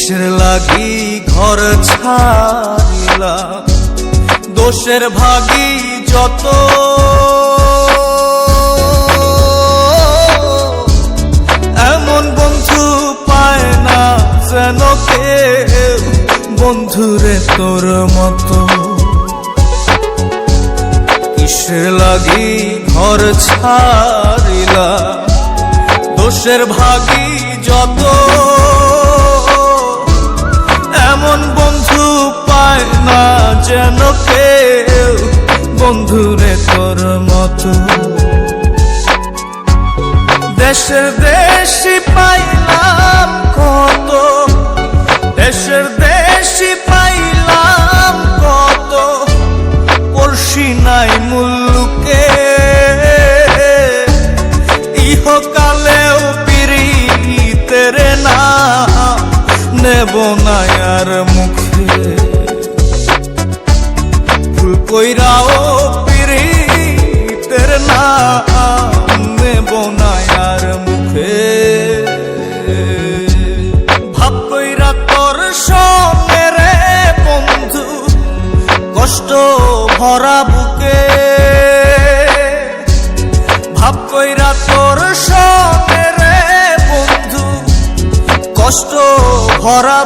কিসের লাগি ঘর ছাড়িলাম, দোষের ভাগী যত, এমন বন্ধু পায় না যেন কেউ, বন্ধুরে তোর মতো। কিসের লাগি ঘর ছাড়িলাম, দোষের ভাগী যত, এমন বন্ধু পায় না যেন কেউ, বন্ধুরে তোর মতো। দেশের দেশি পাইলাম কত, দেশের দেশি পাইলাম কত, পড়শি নাই মুল্লুকে, ইহকালেও পিরিতের নাম নেব না আর মুখে। ভুল কইরাও পিরিতের নাম নেব না আর মুখে। ভাব কইরা তোর সঙ্গে রে বন্ধু, কষ্ট ভরা বুকে, ভাব কইরা তোর সঙ্গে রে বন্ধু, কষ্ট ভরা